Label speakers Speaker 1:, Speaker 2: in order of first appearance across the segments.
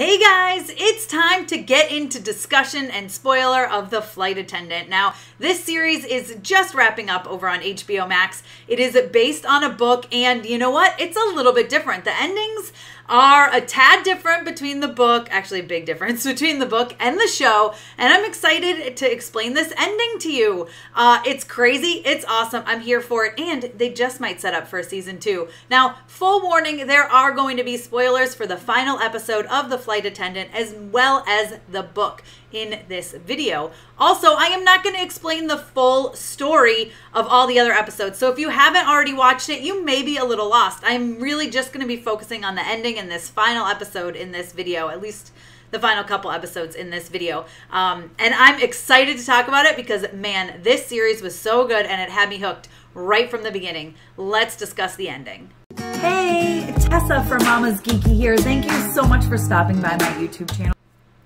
Speaker 1: Hey guys, it's time to get into discussion and spoiler of The Flight Attendant. Now, this series is just wrapping up over on HBO Max. It is based on a book, and you know what? It's a little bit different. The endings are a tad different between the book, actually a big difference between the book and the show, and I'm excited to explain this ending to you. It's crazy, it's awesome, I'm here for it, and they just might set up for a season 2. Now, full warning, there are going to be spoilers for the final episode of The Flight Attendant as well as the book in this video. Also, I am not going to explain the full story of all the other episodes, so if you haven't already watched it, you may be a little lost. I'm really just going to be focusing on the ending in this final episode in this video, at least the final couple episodes in this video. And I'm excited to talk about it because, man, this series was so good and it had me hooked right from the beginning. Let's discuss the ending. Hey, Tessa from Mama's Geeky here. Thank you so much for stopping by my YouTube channel.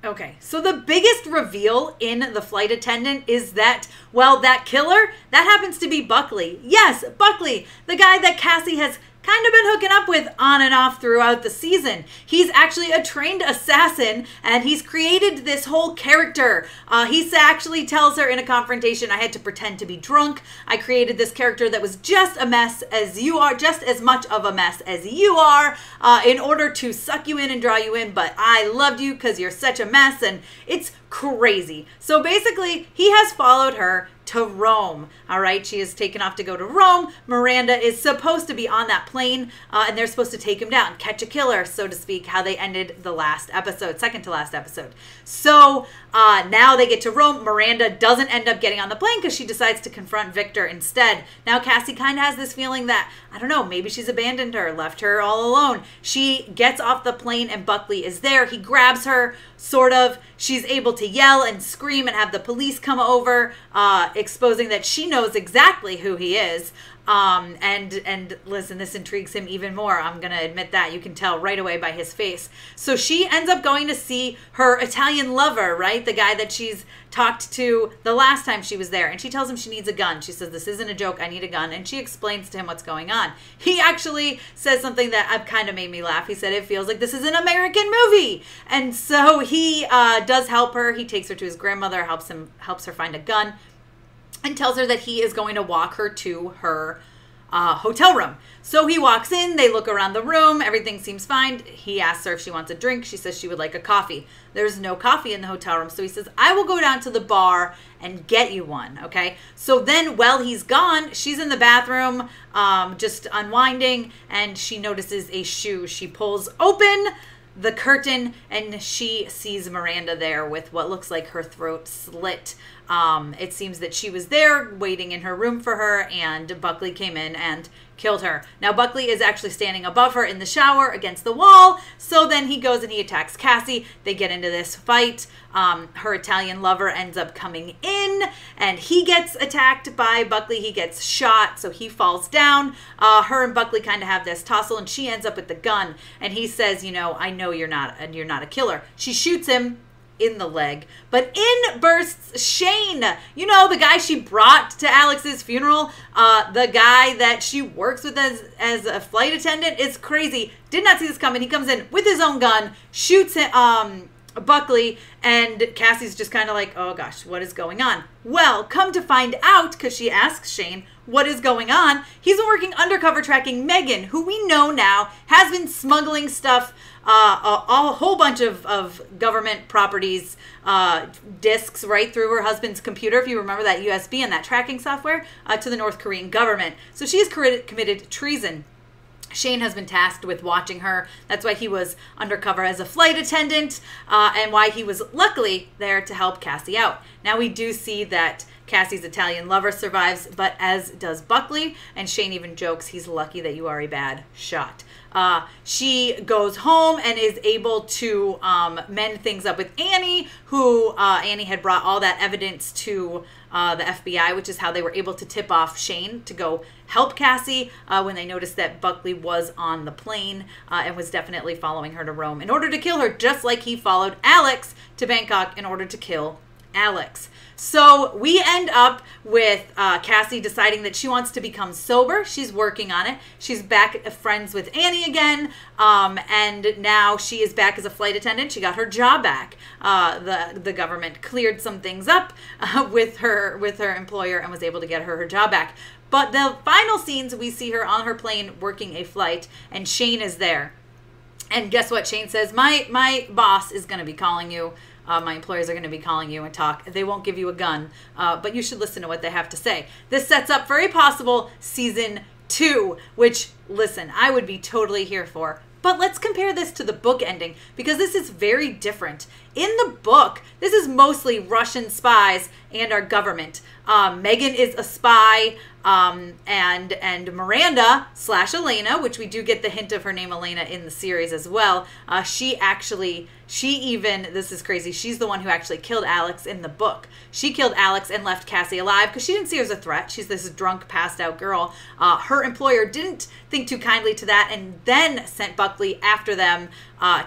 Speaker 1: Okay, so the biggest reveal in The Flight Attendant is that, well, that killer, that happens to be Buckley. Yes, Buckley, the guy that Cassie has kind of been hooking up with on and off throughout the season. He's actually a trained assassin, and he's created this whole character. He actually tells her in a confrontation, I had to pretend to be drunk. I created this character that was just a mess as you are, just as much of a mess as you are, in order to suck you in and draw you in, but I loved you because you're such a mess, and it's crazy. So basically, he has followed her to Rome. All right, she is taken off to go to Rome. Miranda is supposed to be on that plane, and they're supposed to take him down, catch a killer, so to speak, how they ended the last episode, second to last episode. So now they get to Rome. Miranda doesn't end up getting on the plane because she decides to confront Victor instead. Now Cassie kind of has this feeling that, I don't know, maybe she's abandoned her, left her all alone. She gets off the plane and Buckley is there. He grabs her, sort of. She's able to yell and scream and have the police come over, exposing that she knows exactly who he is. And listen, this intrigues him even more. I'm going to admit that. You can tell right away by his face. So she ends up going to see her Italian lover, right? The guy that she's talked to the last time she was there. And she tells him she needs a gun. She says, this isn't a joke. I need a gun. And she explains to him what's going on. He actually says something that kind of made me laugh. He said, it feels like this is an American movie. And so he does help her. He takes her to his grandmother, helps her find a gun, and tells her that he is going to walk her to her hotel room. So he walks in, they look around the room, everything seems fine. He asks her if she wants a drink. She says she would like a coffee. There's no coffee in the hotel room. So he says, I will go down to the bar and get you one, okay? So then while he's gone, she's in the bathroom, just unwinding, and she notices a shoe. She pulls open the curtain and she sees Miranda there with what looks like her throat slit. It seems that she was there waiting in her room for her, and Buckley came in and killed her. Now Buckley is actually standing above her in the shower against the wall, so then he goes and he attacks Cassie. They get into this fight. Her Italian lover ends up coming in and he gets attacked by Buckley. He gets shot, so he falls down. Her and Buckley kind of have this tussle, and she ends up with the gun, and he says, you know, I know you're not a killer. She shoots him in the leg, but in bursts Shane, you know, the guy she brought to Alex's funeral, the guy that she works with as a flight attendant. Is crazy. Did not see this coming. He comes in with his own gun, shoots him, Buckley, and Cassie's just kind of like, oh gosh, what is going on? Well, come to find out, because she asks Shane what is going on, he's been working undercover tracking Megan, who we know now has been smuggling stuff, a whole bunch of government properties, discs right through her husband's computer, if you remember that USB and that tracking software, to the North Korean government. So she's committed treason. Shane has been tasked with watching her. That's why he was undercover as a flight attendant, and why he was luckily there to help Cassie out. Now we do see that Cassie's Italian lover survives, but as does Buckley, and Shane even jokes he's lucky that you are a bad shot. She goes home and is able to mend things up with Annie, who Annie had brought all that evidence to the FBI, which is how they were able to tip off Shane to go help Cassie when they noticed that Buckley was on the plane and was definitely following her to Rome in order to kill her, just like he followed Alex to Bangkok in order to kill Alex. So we end up with Cassie deciding that she wants to become sober. She's working on it. She's back friends with Annie again. And now she is back as a flight attendant. She got her job back. The government cleared some things up with her employer and was able to get her job back. But the final scenes, we see her on her plane working a flight, and Shane is there. And guess what? Shane says, my boss is going to be calling you. My employers are going to be calling you and talk. They won't give you a gun, but you should listen to what they have to say. This sets up very possible season 2, which, listen, I would be totally here for. But let's compare this to the book ending, because this is very different. In the book, this is mostly Russian spies and our government. Megan is a spy, and Miranda / Elena, which we do get the hint of her name Elena in the series as well. This is crazy, she's the one who actually killed Alex in the book. She killed Alex and left Cassie alive because she didn't see her as a threat. She's this drunk, passed out girl. Her employer didn't think too kindly to that and then sent Buckley after them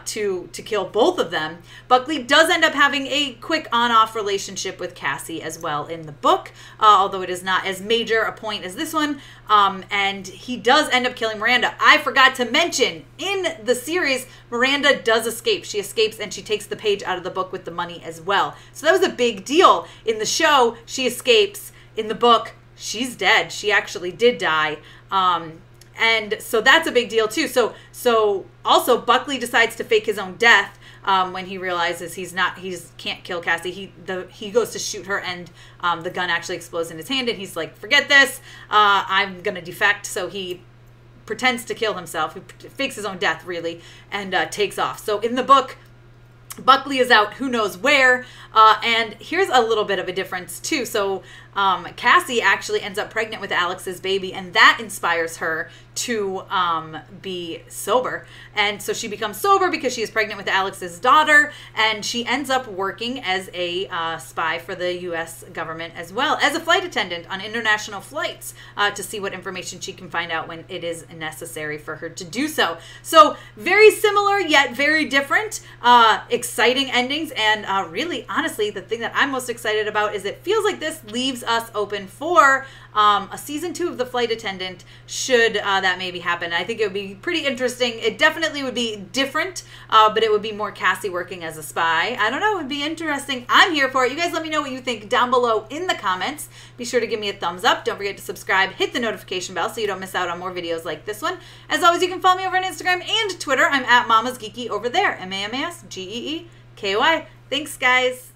Speaker 1: to kill both of them. Buckley does end up having a quick on-off relationship with Cassie as well in the book, although it is not as major a point as this one. And he does end up killing Miranda. I forgot to mention, in the series, Miranda does escape. She escapes and she takes the page out of the book with the money as well. So that was a big deal. In the show, she escapes. In the book, she's dead. She actually did die. And so that's a big deal too. So also Buckley decides to fake his own death when he realizes he can't kill Cassie. He goes to shoot her and the gun actually explodes in his hand and he's like, forget this, I'm gonna defect. So he pretends to kill himself. He fakes his own death really and takes off. So in the book, Buckley is out who knows where, and here's a little bit of a difference too. So Cassie actually ends up pregnant with Alex's baby, and that inspires her to be sober. And so she becomes sober because she is pregnant with Alex's daughter, and she ends up working as a spy for the U.S. government as well as a flight attendant on international flights to see what information she can find out when it is necessary for her to do so. So very similar yet very different, exciting endings, and really, honestly, the thing that I'm most excited about is it feels like this leaves us open for a season 2 of The Flight Attendant, should that maybe happen. I think it would be pretty interesting. It definitely would be different, but it would be more Cassie working as a spy. I don't know, it would be interesting. I'm here for it. You guys let me know what you think down below in the comments. Be sure to give me a thumbs up. Don't forget to subscribe. Hit the notification bell so you don't miss out on more videos like this one. As always, you can follow me over on Instagram and Twitter. I'm at Mama's Geeky over there. MAMASGEEKY. Thanks, guys.